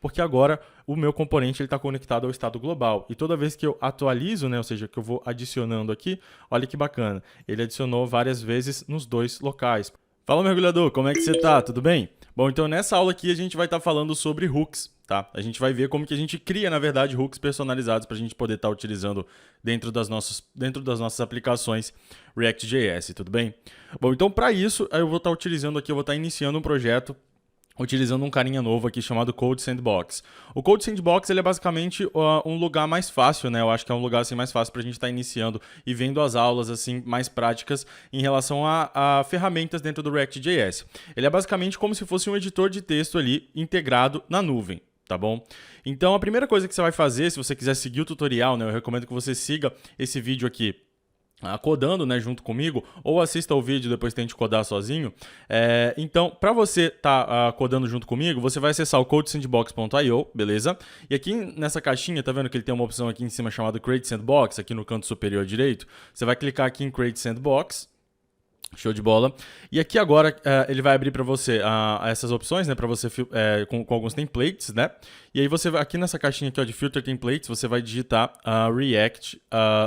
porque agora o meu componente está conectado ao estado global. E toda vez que eu atualizo, né, ou seja, que eu vou adicionando aqui, olha que bacana, ele adicionou várias vezes nos dois locais. Fala, mergulhador, como é que você tá? Tudo bem? Bom, então nessa aula aqui a gente vai estar falando sobre hooks, tá? A gente vai ver como que a gente cria, na verdade, hooks personalizados para a gente poder estar utilizando dentro das nossas aplicações React.js, tudo bem? Bom, então para isso eu vou estar utilizando aqui, eu vou estar iniciando um projeto utilizando um carinha novo aqui chamado Code Sandbox. O Code Sandbox ele é basicamente um lugar mais fácil, né? Eu acho que é um lugar assim, mais fácil para a gente estar iniciando e vendo as aulas assim mais práticas em relação a ferramentas dentro do React.js. Ele é basicamente como se fosse um editor de texto ali integrado na nuvem. Tá bom? Então a primeira coisa que você vai fazer, se você quiser seguir o tutorial, né? Eu recomendo que você siga esse vídeo aqui codando, né, junto comigo, ou assista o vídeo e depois tente codar sozinho. Então, para você estar codando junto comigo, você vai acessar o codesandbox.io, beleza? E aqui nessa caixinha, tá vendo que ele tem uma opção aqui em cima chamada Create Sandbox, aqui no canto superior direito? Você vai clicar aqui em Create Sandbox. Show de bola. E aqui agora ele vai abrir para você essas opções, né, para você com alguns templates, né? E aí você aqui nessa caixinha aqui ó, de Filter Templates, você vai digitar React,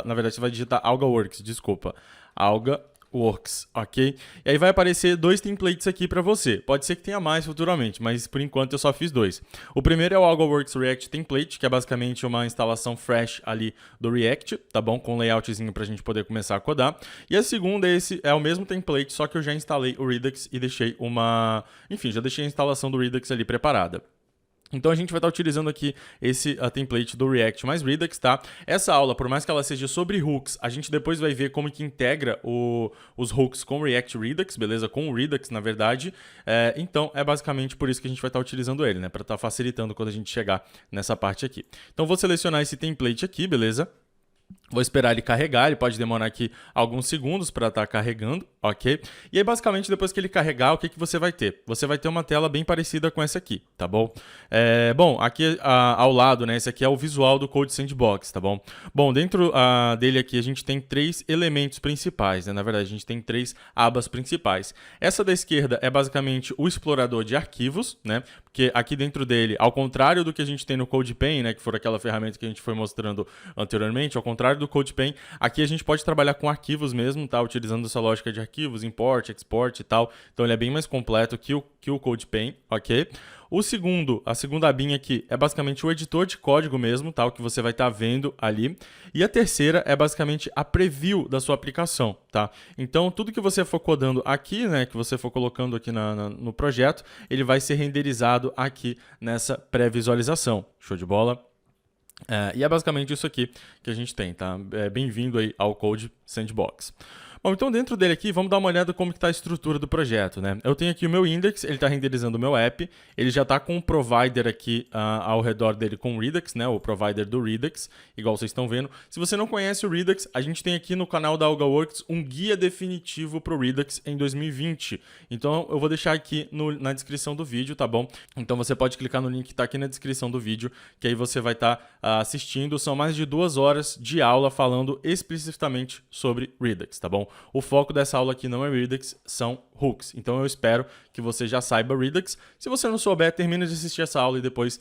na verdade você vai digitar AlgaWorks, desculpa, AlgaWorks, ok? E aí vai aparecer dois templates aqui para você. Pode ser que tenha mais futuramente, mas por enquanto eu só fiz dois. O primeiro é o AlgaWorks React Template, que é basicamente uma instalação fresh ali do React, tá bom? Com um layoutzinho para a gente poder começar a codar. E a segunda é o mesmo template, só que eu já instalei o Redux e deixei enfim, já deixei a instalação do Redux ali preparada. Então a gente vai estar utilizando aqui esse template do React mais Redux, tá? Essa aula, por mais que ela seja sobre hooks, a gente depois vai ver como que integra os hooks com o React Redux, beleza? Com o Redux, na verdade. Então é basicamente por isso que a gente vai estar utilizando ele, né? Para estar facilitando quando a gente chegar nessa parte aqui. Então vou selecionar esse template aqui, beleza? Vou esperar ele carregar, ele pode demorar aqui alguns segundos para estar carregando, ok? E aí, basicamente, depois que ele carregar, o que você vai ter? Você vai ter uma tela bem parecida com essa aqui, tá bom? Bom, aqui ao lado, né, esse aqui é o visual do Code Sandbox, tá bom? Bom, dentro dele aqui a gente tem três elementos principais, né? Na verdade, a gente tem três abas principais. Essa da esquerda é basicamente o explorador de arquivos, né? Porque aqui dentro dele, ao contrário do que a gente tem no CodePen, né, que foi aquela ferramenta que a gente foi mostrando anteriormente, ao contrário do CodePen, aqui a gente pode trabalhar com arquivos mesmo, tá? Utilizando essa lógica de arquivos, import, export e tal. Então ele é bem mais completo que o CodePen, ok? A segunda abinha aqui é basicamente o editor de código mesmo, tá? O que você vai estar vendo ali. E a terceira é basicamente a preview da sua aplicação, tá? Então, tudo que você for codando aqui, né, que você for colocando aqui no projeto, ele vai ser renderizado aqui nessa pré-visualização. Show de bola? E é basicamente isso aqui que a gente tem, tá? Bem-vindo aí ao Code Sandbox. Bom, então dentro dele aqui, vamos dar uma olhada como está a estrutura do projeto, né? Eu tenho aqui o meu index, ele está renderizando o meu app, ele já está com um provider aqui ao redor dele com o Redux, né? O provider do Redux, igual vocês estão vendo. Se você não conhece o Redux, a gente tem aqui no canal da AlgaWorks um guia definitivo para o Redux em 2020. Então eu vou deixar aqui na descrição do vídeo, tá bom? Então você pode clicar no link que está aqui na descrição do vídeo, que aí você vai estar assistindo. São mais de 2 horas de aula falando especificamente sobre Redux, tá bom? O foco dessa aula aqui não é Redux, são hooks. Então eu espero que você já saiba Redux. Se você não souber, termina de assistir essa aula e depois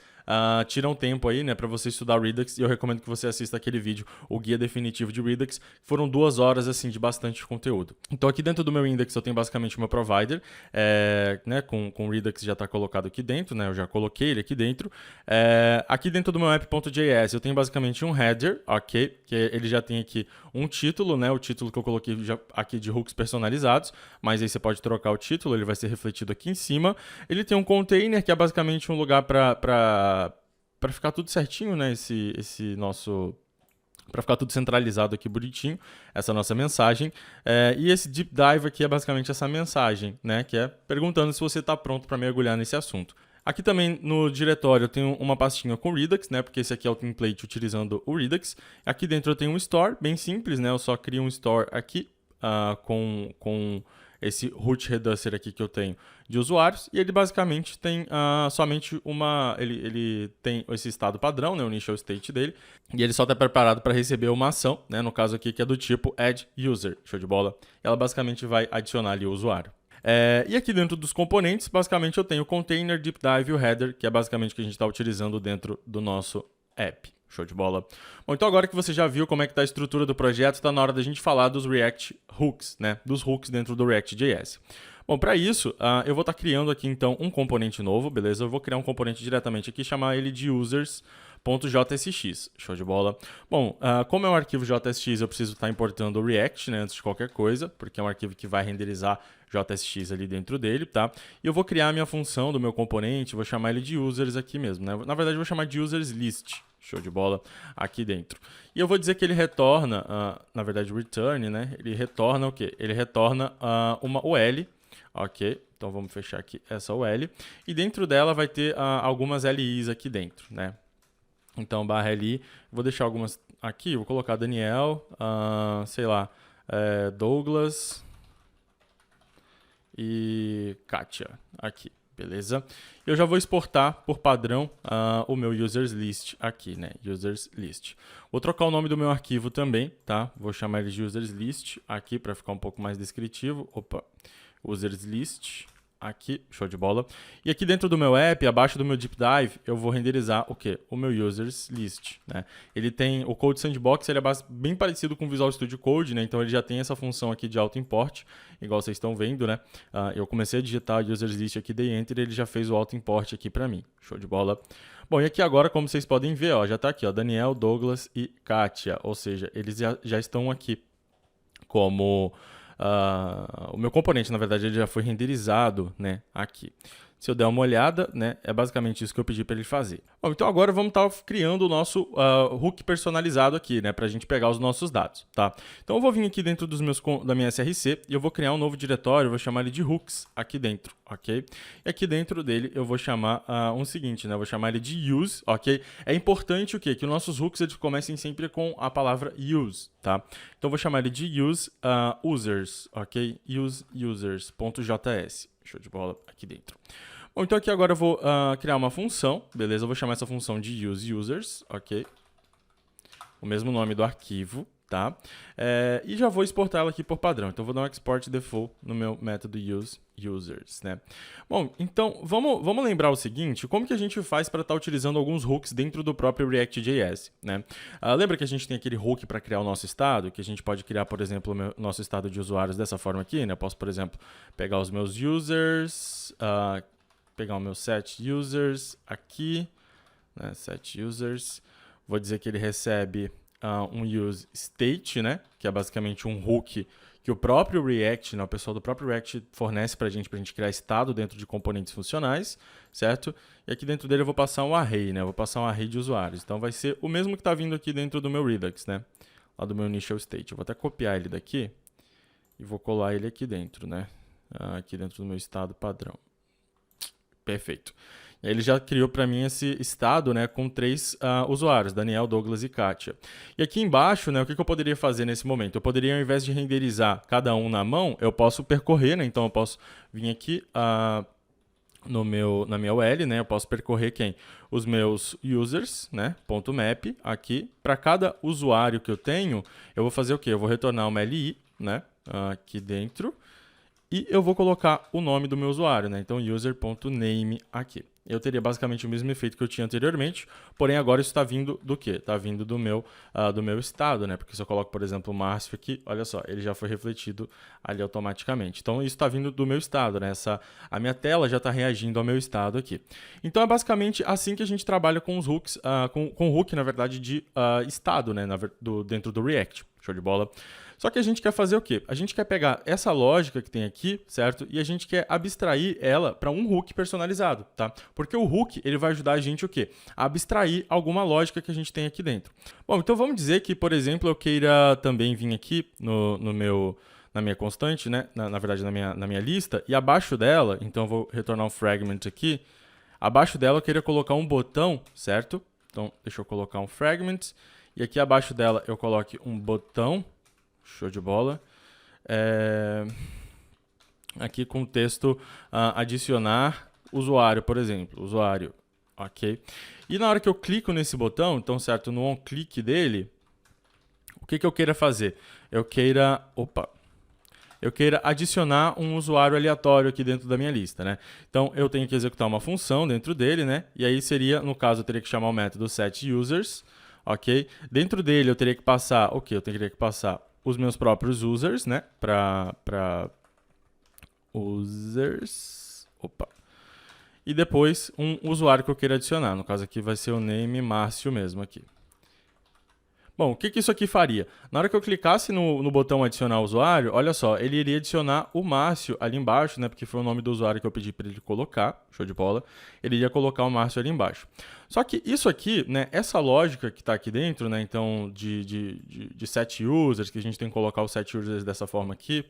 tira um tempo aí, né, para você estudar Redux. E eu recomendo que você assista aquele vídeo, o guia definitivo de Redux. Foram 2 horas assim de bastante conteúdo. Então aqui dentro do meu index eu tenho basicamente o meu provider, né, com Redux já está colocado aqui dentro, né, eu já coloquei ele aqui dentro. Aqui dentro do meu app.js eu tenho basicamente um header, ok, que ele já tem aqui um título, né, o título que eu coloquei já aqui de hooks personalizados, mas aí você pode trocar o título, ele vai ser refletido aqui em cima. Ele tem um container que é basicamente um lugar para ficar tudo certinho, né, para ficar tudo centralizado aqui bonitinho, essa nossa mensagem. E esse deep dive aqui é basicamente essa mensagem, né, que é perguntando se você está pronto para mergulhar nesse assunto. Aqui também no diretório eu tenho uma pastinha com Redux, né, porque esse aqui é o template utilizando o Redux. Aqui dentro eu tenho um store, bem simples, né, eu só crio um store aqui com esse root reducer aqui que eu tenho de usuários, e ele basicamente tem somente ele tem esse estado padrão, né, o initial state dele, e ele só está preparado para receber uma ação, né, no caso aqui que é do tipo add user, show de bola. Ela basicamente vai adicionar ali o usuário. E aqui dentro dos componentes, basicamente eu tenho o container, deep dive e o header, que é basicamente o que a gente está utilizando dentro do nosso app. Show de bola. Bom, então agora que você já viu como é que está a estrutura do projeto, está na hora da gente falar dos React Hooks, né? Dos hooks dentro do React.js. Bom, para isso, eu vou estar criando aqui então um componente novo, beleza? Eu vou criar um componente diretamente aqui, chamar ele de users.jsx. Show de bola. Bom, como é um arquivo JSX, eu preciso estar importando o React, né, antes de qualquer coisa, porque é um arquivo que vai renderizar JSX ali dentro dele, tá? E eu vou criar a minha função do meu componente, vou chamar ele de users aqui mesmo, né? Na verdade, eu vou chamar de users list. Show de bola aqui dentro. E eu vou dizer que ele retorna, na verdade, return, né? Ele retorna o quê? Ele retorna uma UL, ok? Então vamos fechar aqui essa UL. E dentro dela vai ter algumas LIs aqui dentro, né? Então, /li, vou deixar algumas aqui, vou colocar Daniel, sei lá, Douglas e Kátia aqui. Beleza? Eu já vou exportar por padrão o meu users list aqui, né? Users list. Vou trocar o nome do meu arquivo também, tá? Vou chamar ele de users list aqui para ficar um pouco mais descritivo. Opa, users list aqui, show de bola. E aqui dentro do meu app, abaixo do meu deep dive, eu vou renderizar o quê? O meu users list, né? Ele tem o Code Sandbox, ele é bem parecido com o Visual Studio Code, né? Então ele já tem essa função aqui de auto-import, igual vocês estão vendo, né? Eu comecei a digitar users list aqui, dei enter, ele já fez o auto-import aqui para mim, show de bola. Bom, e aqui agora, como vocês podem ver, ó, já está aqui, ó, Daniel, Douglas e Kátia, ou seja, eles já estão aqui como... o meu componente, na verdade, ele já foi renderizado, né, aqui. Se eu der uma olhada, né, é basicamente isso que eu pedi para ele fazer. Bom, então agora vamos estar criando o nosso hook personalizado aqui, né, para a gente pegar os nossos dados, tá? Então eu vou vir aqui dentro da minha SRC e eu vou criar um novo diretório, eu vou chamar ele de hooks aqui dentro, ok? E aqui dentro dele eu vou chamar um seguinte, né, eu vou chamar ele de use, ok? É importante o quê? Que os nossos hooks eles comecem sempre com a palavra use, tá? Então eu vou chamar ele de use users, ok? Use users.js, show de bola aqui dentro. Bom, então aqui agora eu vou criar uma função, beleza? Eu vou chamar essa função de useUsers, ok? O mesmo nome do arquivo, tá? E já vou exportar ela aqui por padrão. Então, eu vou dar um export default no meu método useUsers, né? Bom, então, vamos lembrar o seguinte, como que a gente faz para estar utilizando alguns hooks dentro do próprio React.js, né? Lembra que a gente tem aquele hook para criar o nosso estado, que a gente pode criar, por exemplo, o nosso estado de usuários dessa forma aqui, né? Eu posso, por exemplo, pegar os meus users... pegar o meu set users aqui, né, set users, vou dizer que ele recebe um use state, né, que é basicamente um hook que o próprio React, né, o pessoal do próprio React fornece para a gente criar estado dentro de componentes funcionais, certo? E aqui dentro dele eu vou passar um array, né, eu vou passar um array de usuários, então vai ser o mesmo que está vindo aqui dentro do meu Redux, né, lá do meu initial state. Eu vou até copiar ele daqui e vou colar ele aqui dentro, né, aqui dentro do meu estado padrão. Perfeito. Ele já criou para mim esse estado, né, com 3 usuários, Daniel, Douglas e Kátia. E aqui embaixo, né, o que eu poderia fazer nesse momento? Eu poderia, ao invés de renderizar cada um na mão, eu posso percorrer, né, então eu posso vir aqui na minha UL, né, eu posso percorrer quem? Os meus users, né, .map, aqui. Para cada usuário que eu tenho, eu vou fazer o quê? Eu vou retornar uma LI, né, aqui dentro. E eu vou colocar o nome do meu usuário, né? Então, user.name aqui. Eu teria basicamente o mesmo efeito que eu tinha anteriormente, porém agora isso está vindo do quê? Está vindo do meu estado, né? Porque se eu coloco, por exemplo, o Márcio aqui, olha só, ele já foi refletido ali automaticamente. Então, isso está vindo do meu estado, né? A minha tela já está reagindo ao meu estado aqui. Então, é basicamente assim que a gente trabalha com os hooks, com o hook, na verdade, de estado, né? Dentro do React. Show de bola. Só que a gente quer fazer o quê? A gente quer pegar essa lógica que tem aqui, certo? E a gente quer abstrair ela para um hook personalizado, tá? Porque o hook, ele vai ajudar a gente o quê? A abstrair alguma lógica que a gente tem aqui dentro. Bom, então vamos dizer que, por exemplo, eu queira também vir aqui na minha constante, né? Na verdade, na minha lista, e abaixo dela, então eu vou retornar um fragment aqui, abaixo dela eu queria colocar um botão, certo? Então, deixa eu colocar um fragment, e aqui abaixo dela eu coloque um botão, show de bola. Aqui com o texto adicionar usuário, por exemplo. Usuário, ok. E na hora que eu clico nesse botão, então, certo, no on-click dele, o que eu queira fazer? Eu queira eu queira adicionar um usuário aleatório aqui dentro da minha lista, né? Então, eu tenho que executar uma função dentro dele, né? E aí seria, no caso, eu teria que chamar o método setUsers, ok? Dentro dele eu teria que passar, eu teria que passar os meus próprios users, né? Para users, e depois um usuário que eu queira adicionar. No caso aqui vai ser o name Márcio mesmo aqui. Bom, o que isso aqui faria? Na hora que eu clicasse no botão adicionar usuário, olha só, ele iria adicionar o Márcio ali embaixo, né? Porque foi o nome do usuário que eu pedi para ele colocar, show de bola. Ele iria colocar o Márcio ali embaixo. Só que isso aqui, né? Essa lógica que está aqui dentro, né? Então, de set users, que a gente tem que colocar os set users dessa forma aqui,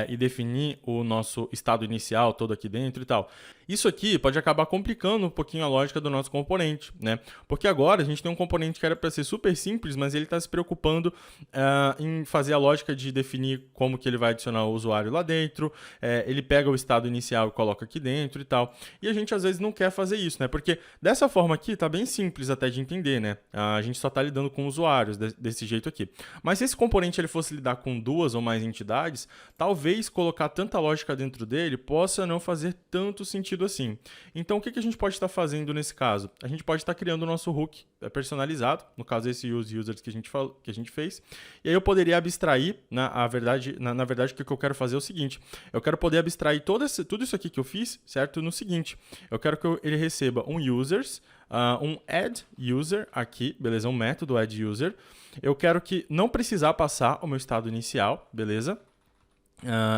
e definir o nosso estado inicial todo aqui dentro e tal. Isso aqui pode acabar complicando um pouquinho a lógica do nosso componente, né? Porque agora a gente tem um componente que era para ser super simples, mas ele está se preocupando em fazer a lógica de definir como que ele vai adicionar o usuário lá dentro, ele pega o estado inicial e coloca aqui dentro e tal. E a gente às vezes não quer fazer isso, né? Porque dessa forma aqui tá bem simples até de entender, né? A gente só está lidando com usuários desse jeito aqui. Mas se esse componente ele fosse lidar com 2 ou mais entidades, talvez colocar tanta lógica dentro dele possa não fazer tanto sentido assim. Então, o que a gente pode estar fazendo nesse caso? A gente pode estar criando o nosso hook personalizado, no caso esse use users que a gente fez, e aí eu poderia abstrair, na verdade, o que eu quero fazer é o seguinte, eu quero poder abstrair tudo isso aqui que eu fiz, certo? No seguinte, eu quero que ele receba um users, um add user aqui, beleza? Um método add user. Eu quero que não precisar passar o meu estado inicial, beleza?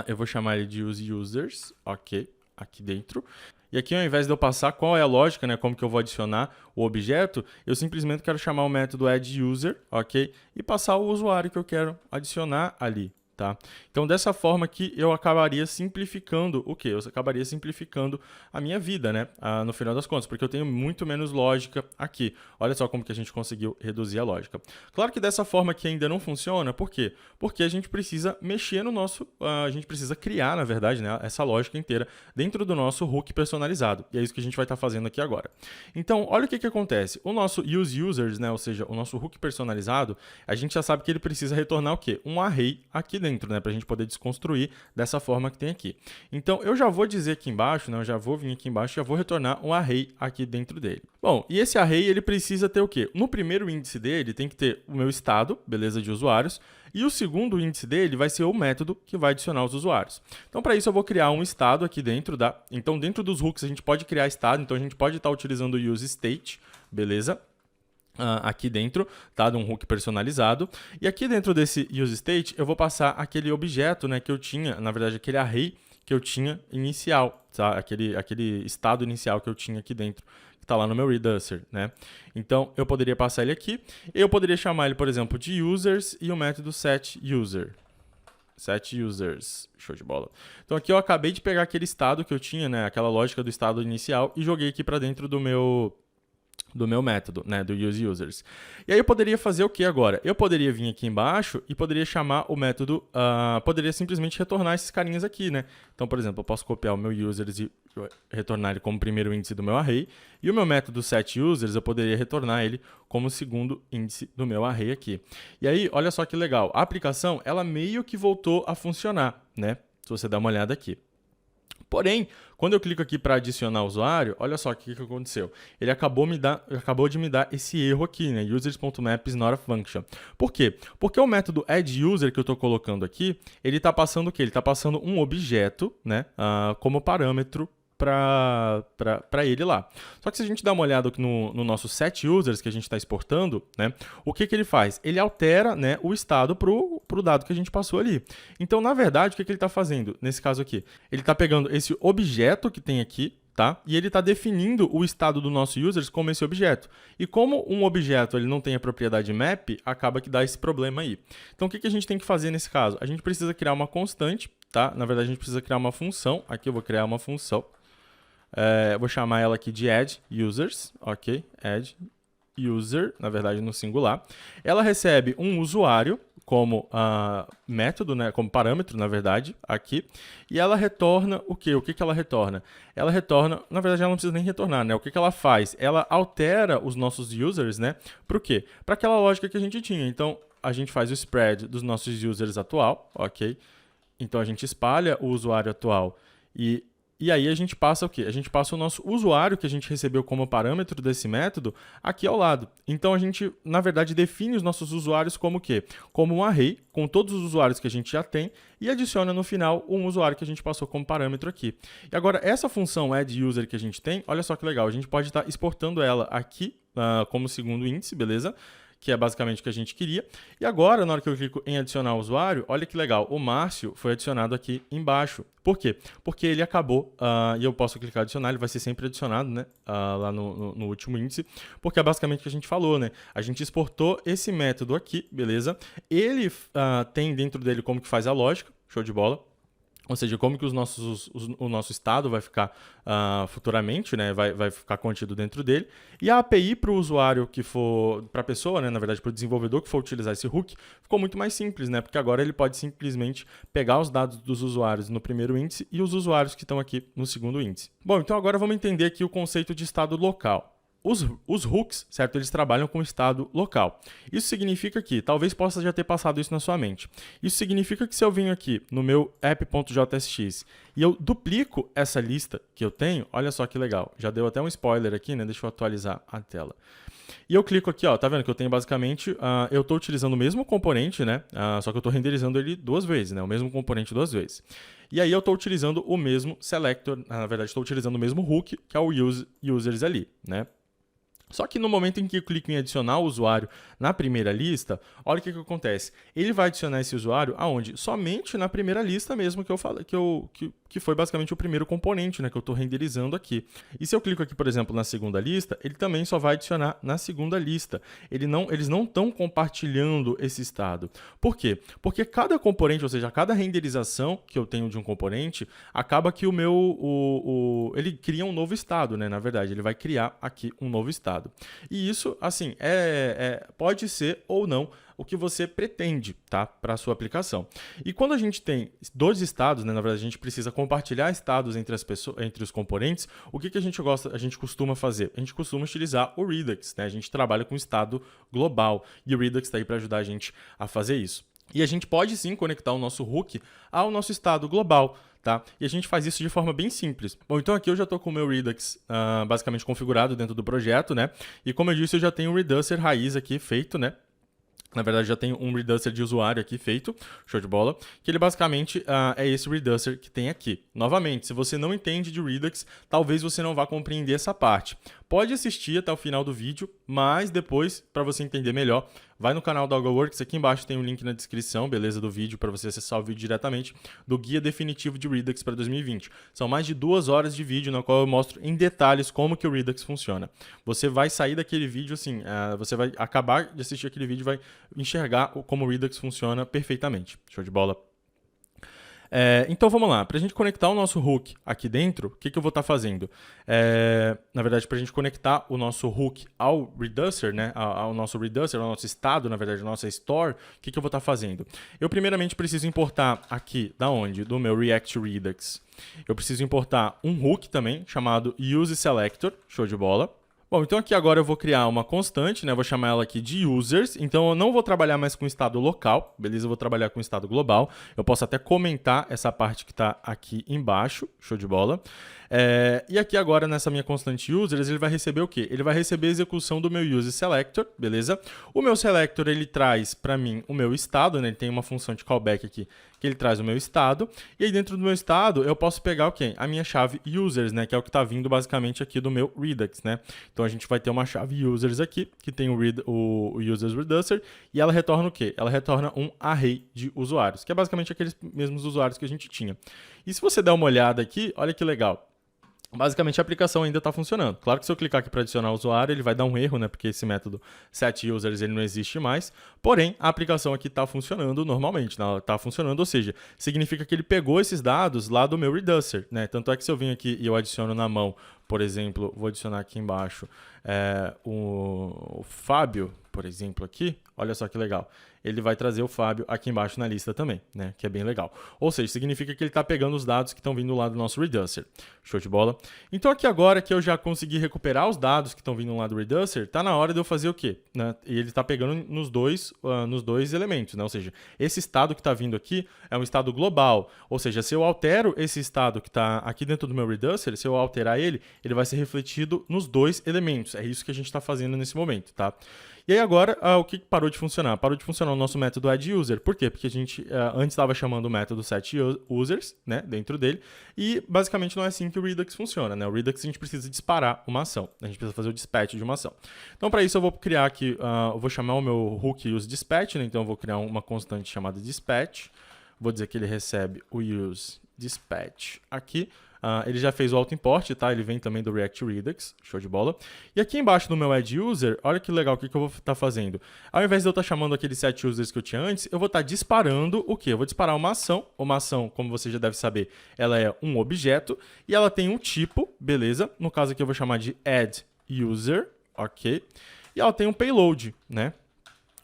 Eu vou chamar ele de use users, ok, aqui dentro. E aqui, ao invés de eu passar qual é a lógica, né, como que eu vou adicionar o objeto, eu simplesmente quero chamar o método addUser, ok? E passar o usuário que eu quero adicionar ali, tá? Então, dessa forma aqui, eu acabaria simplificando o quê? Eu acabaria simplificando a minha vida, né? No final das contas, porque eu tenho muito menos lógica aqui. Olha só como que a gente conseguiu reduzir a lógica. Claro que dessa forma aqui ainda não funciona, por quê? Porque a gente precisa mexer no nosso... a gente precisa criar, na verdade, né, essa lógica inteira dentro do nosso hook personalizado. E é isso que a gente vai estar fazendo aqui agora. Então, olha o que acontece. O nosso use users, né, ou seja, o nosso hook personalizado, a gente já sabe que ele precisa retornar o quê? Um array aqui dentro, né, para a gente poder desconstruir dessa forma que tem aqui. Então, eu já vou dizer aqui embaixo, né, eu já vou vir aqui embaixo e já vou retornar um array aqui dentro dele. Bom, e esse array, ele precisa ter o quê? No primeiro índice dele, tem que ter o meu estado, beleza, de usuários, e o segundo índice dele vai ser o método que vai adicionar os usuários. Então, para isso, eu vou criar um estado aqui dentro da... Então, dentro dos hooks, a gente pode criar estado, então a gente pode estar utilizando o useState, beleza? Aqui dentro, tá? De um hook personalizado. E aqui dentro desse useState, eu vou passar aquele objeto, né, que eu tinha, na verdade, aquele array que eu tinha inicial, tá? Aquele estado inicial que eu tinha aqui dentro, que está lá no meu Reducer, né? Então, eu poderia passar ele aqui, e eu poderia chamar ele, por exemplo, de users e o método setUser. setUsers, show de bola. Então, aqui eu acabei de pegar aquele estado que eu tinha, né, aquela lógica do estado inicial, e joguei aqui para dentro do meu método, né, do useUsers. E aí eu poderia fazer o que agora? Eu poderia vir aqui embaixo e poderia chamar o método, poderia simplesmente retornar esses carinhas aqui, né? Então, por exemplo, eu posso copiar o meu users e retornar ele como primeiro índice do meu array, e o meu método setUsers eu poderia retornar ele como segundo índice do meu array aqui. E aí, olha só que legal, a aplicação, ela meio que voltou a funcionar, né? Se você dar uma olhada aqui. Porém, quando eu clico aqui para adicionar o usuário, olha só o que aconteceu. Ele acabou de me dar esse erro aqui, né? Users.map is not a function. Por quê? Porque o método addUser que eu estou colocando aqui, ele está passando o quê? Ele está passando um objeto, né? Como parâmetro para ele lá. Só que se a gente dá uma olhada no nosso setUsers que a gente está exportando, né, o que ele faz? Ele altera, né, o estado para o dado que a gente passou ali. Então, na verdade, o que ele está fazendo nesse caso aqui? Ele está pegando esse objeto que tem aqui, tá? E ele está definindo o estado do nosso users como esse objeto. E como um objeto ele não tem a propriedade map, acaba que dá esse problema aí. Então, o que a gente tem que fazer nesse caso? A gente precisa criar uma constante, tá? Na verdade, a gente precisa criar uma função. Aqui eu vou criar uma função. Vou chamar ela aqui de addUsers, ok? addUser, na verdade no singular. Ela recebe um usuário como método, né, como parâmetro, na verdade, aqui. E ela retorna o quê? O que ela retorna? Ela retorna, na verdade ela não precisa nem retornar, né? O que ela faz? Ela altera os nossos users, né? Para o quê? Para aquela lógica que a gente tinha. Então, a gente faz o spread dos nossos users atual, ok? Então, a gente espalha o usuário atual e aí a gente passa o quê? A gente passa o nosso usuário que a gente recebeu como parâmetro desse método aqui ao lado. Então, a gente, na verdade, define os nossos usuários como o quê? Como um array com todos os usuários que a gente já tem e adiciona no final um usuário que a gente passou como parâmetro aqui. E agora, essa função addUser que a gente tem, olha só que legal, a gente pode estar exportando ela aqui como segundo índice, beleza? Que é basicamente o que a gente queria. E agora, na hora que eu clico em adicionar o usuário, olha que legal, o Márcio foi adicionado aqui embaixo. Por quê? Porque ele acabou, e eu posso clicar em adicionar, ele vai ser sempre adicionado, né, lá no último índice, porque é basicamente o que a gente falou, né? A gente exportou esse método aqui, beleza? Ele tem dentro dele como que faz a lógica, show de bola. Ou seja, como que o nosso estado vai ficar futuramente, né? Vai ficar contido dentro dele. E a API para o usuário que for, para a pessoa, né? Na verdade, para o desenvolvedor que for utilizar esse hook, ficou muito mais simples, né? Porque agora ele pode simplesmente pegar os dados dos usuários no primeiro índice e os usuários que estão aqui no segundo índice. Bom, então agora vamos entender aqui o conceito de estado local. Os hooks, certo? Eles trabalham com estado local. Isso significa que, talvez possa já ter passado isso na sua mente. Isso significa que se eu venho aqui no meu app.jsx e eu duplico essa lista que eu tenho, olha só que legal. Já deu até um spoiler aqui, né? Deixa eu atualizar a tela. E eu clico aqui, ó, tá vendo que eu tenho basicamente, eu estou utilizando o mesmo componente, né? Só que eu estou renderizando ele duas vezes, né? O mesmo componente duas vezes. E aí eu estou utilizando o mesmo selector, na verdade estou utilizando o mesmo hook, que é o users ali, né? Só que no momento em que eu clico em adicionar o usuário na primeira lista, olha o que acontece. Ele vai adicionar esse usuário aonde? Somente na primeira lista mesmo que eu falei, que foi basicamente o primeiro componente, né, que eu estou renderizando aqui. E se eu clico aqui, por exemplo, na segunda lista, ele também só vai adicionar na segunda lista. Eles não estão compartilhando esse estado. Por quê? Porque cada componente, ou seja, cada renderização que eu tenho de um componente, acaba que ele cria um novo estado, né? Na verdade, ele vai criar aqui um novo estado. E isso, assim, pode ser ou não o que você pretende, tá? Para a sua aplicação. E quando a gente tem dois estados, né? Na verdade, a gente precisa compartilhar estados entre as pessoas, entre os componentes. O que a gente costuma fazer? A gente costuma utilizar o Redux, né? A gente trabalha com estado global e o Redux está aí para ajudar a gente a fazer isso. E a gente pode sim conectar o nosso hook ao nosso estado global, tá? E a gente faz isso de forma bem simples. Bom, então aqui eu já estou com o meu Redux basicamente configurado dentro do projeto, né? E como eu disse, eu já tenho um Reducer raiz aqui feito, né? Na verdade, já tem um Reducer de usuário aqui feito, show de bola, que ele basicamente é esse Reducer que tem aqui. Novamente, se você não entende de Redux, talvez você não vá compreender essa parte. Pode assistir até o final do vídeo, mas depois, para você entender melhor, vai no canal da AlgoWorks, aqui embaixo tem um link na descrição, beleza, do vídeo, para você acessar o vídeo diretamente, do Guia Definitivo de Redux para 2020. São mais de 2 horas de vídeo, no qual eu mostro em detalhes como que o Redux funciona. Você vai sair daquele vídeo assim, você vai acabar de assistir aquele vídeo e vai enxergar como o Redux funciona perfeitamente. Show de bola? Então vamos lá, para a gente conectar o nosso hook aqui dentro, o que eu vou estar fazendo? Na verdade, para a gente conectar o nosso hook ao Reducer, né, ao nosso Reducer, ao nosso estado, na verdade, a nossa store, o que eu vou estar fazendo? Eu primeiramente preciso importar aqui, da onde? Do meu React Redux. Eu preciso importar um hook também, chamado useSelector, show de bola. Bom, então aqui agora eu vou criar uma constante, né? Vou chamar ela aqui de users. Então eu não vou trabalhar mais com estado local, beleza? Eu vou trabalhar com estado global. Eu posso até comentar essa parte que está aqui embaixo, show de bola. E aqui agora nessa minha constante users, ele vai receber o quê? Ele vai receber a execução do meu useSelector, beleza? O meu selector, ele traz para mim o meu estado, né? Ele tem uma função de callback aqui que ele traz o meu estado. E aí dentro do meu estado, eu posso pegar o quê? A minha chave users, né? Que é o que está vindo basicamente aqui do meu Redux, né? Então a gente vai ter uma chave users aqui, que tem o users reducer, e ela retorna o quê? Ela retorna um array de usuários, que é basicamente aqueles mesmos usuários que a gente tinha. E se você der uma olhada aqui, olha que legal. Basicamente a aplicação ainda está funcionando. Claro que se eu clicar aqui para adicionar o usuário, ele vai dar um erro, né? Porque esse método setUsers ele não existe mais. Porém, a aplicação aqui está funcionando normalmente, né? Ela está funcionando, ou seja, significa que ele pegou esses dados lá do meu Reducer, né? Tanto é que se eu vim aqui e eu adiciono na mão, por exemplo, vou adicionar aqui embaixo o Fábio, por exemplo, aqui, olha só que legal. Ele vai trazer o Fábio aqui embaixo na lista também, né? Que é bem legal. Ou seja, significa que ele está pegando os dados que estão vindo lá do nosso Reducer. Show de bola? Então aqui agora que eu já consegui recuperar os dados que estão vindo lá do Reducer, está na hora de eu fazer o quê? Né? E ele está pegando nos dois elementos, né? Ou seja, esse estado que está vindo aqui é um estado global. Ou seja, se eu altero esse estado que está aqui dentro do meu Reducer, se eu alterar ele, ele vai ser refletido nos dois elementos. É isso que a gente está fazendo nesse momento, tá? E aí agora, o que parou de funcionar? Parou de funcionar o nosso método addUser. Por quê? Porque a gente antes estava chamando o método setUsers, né, dentro dele, e basicamente não é assim que o Redux funciona, né? O Redux a gente precisa disparar uma ação, a gente precisa fazer o dispatch de uma ação. Então para isso eu vou criar aqui, eu vou chamar o meu hook useDispatch, né? Então eu vou criar uma constante chamada dispatch, vou dizer que ele recebe o useDispatch aqui. Ele já fez o auto-import, tá? Ele vem também do React Redux, show de bola. E aqui embaixo no meu addUser, olha que legal o que eu vou estar fazendo. Ao invés de eu estar chamando aqueles setUsers que eu tinha antes, eu vou estar disparando o quê? Eu vou disparar uma ação. Uma ação, como você já deve saber, ela é um objeto e ela tem um tipo, beleza? No caso aqui eu vou chamar de addUser, ok? E ela tem um payload, né?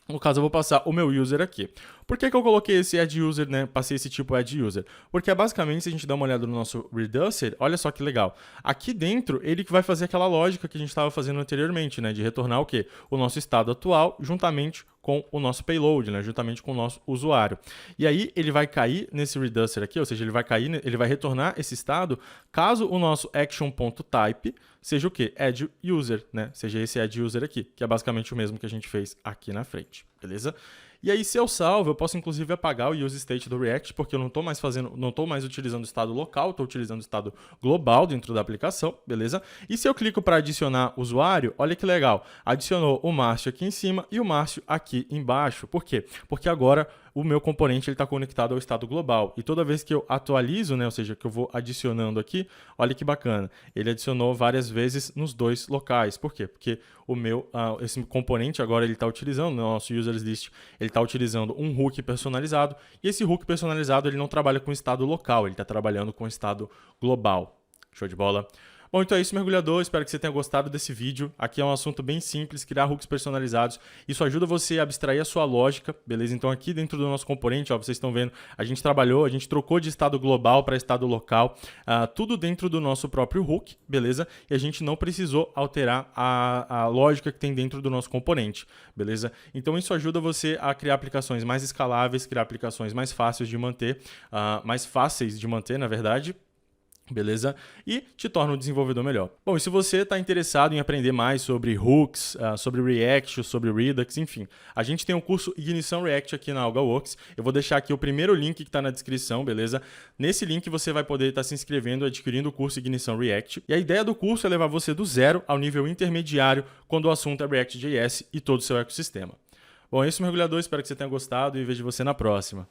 No caso, eu vou passar o meu user aqui. Por que eu coloquei esse addUser, né? Passei esse tipo addUser? Porque basicamente, se a gente dá uma olhada no nosso Reducer, olha só que legal. Aqui dentro, ele que vai fazer aquela lógica que a gente estava fazendo anteriormente, né? De retornar o quê? O nosso estado atual juntamente com o nosso payload, né? Juntamente com o nosso usuário. E aí, ele vai cair nesse Reducer aqui, ou seja, ele vai retornar esse estado caso o nosso action.type seja o quê? addUser, né? Seja esse addUser aqui, que é basicamente o mesmo que a gente fez aqui na frente, beleza? E aí, se eu salvo, eu posso inclusive apagar o useState do React, porque eu não estou mais utilizando o estado local, estou utilizando o estado global dentro da aplicação, beleza? E se eu clico para adicionar usuário, olha que legal, adicionou o Márcio aqui em cima e o Márcio aqui embaixo. Por quê? Porque agora o meu componente está conectado ao estado global. E toda vez que eu atualizo, né, ou seja, que eu vou adicionando aqui, olha que bacana, ele adicionou várias vezes nos dois locais. Por quê? Porque esse componente agora ele está utilizando, no nosso users list, ele está utilizando um hook personalizado, e esse hook personalizado ele não trabalha com estado local, ele está trabalhando com estado global. Show de bola? Bom, então é isso, mergulhador. Espero que você tenha gostado desse vídeo. Aqui é um assunto bem simples, criar hooks personalizados. Isso ajuda você a abstrair a sua lógica, beleza? Então aqui dentro do nosso componente, ó, vocês estão vendo, a gente trocou de estado global para estado local, tudo dentro do nosso próprio hook, beleza? E a gente não precisou alterar a lógica que tem dentro do nosso componente, beleza? Então isso ajuda você a criar aplicações mais escaláveis, criar aplicações mais fáceis de manter, na verdade. Beleza? E te torna um desenvolvedor melhor. Bom, e se você está interessado em aprender mais sobre hooks, sobre React, sobre Redux, enfim, a gente tem um curso Ignição React aqui na AlgaWorks. Eu vou deixar aqui o primeiro link que está na descrição, beleza? Nesse link você vai poder estar se inscrevendo, adquirindo o curso Ignição React. E a ideia do curso é levar você do zero ao nível intermediário quando o assunto é React.js e todo o seu ecossistema. Bom, é isso, mergulhador. Espero que você tenha gostado e vejo você na próxima.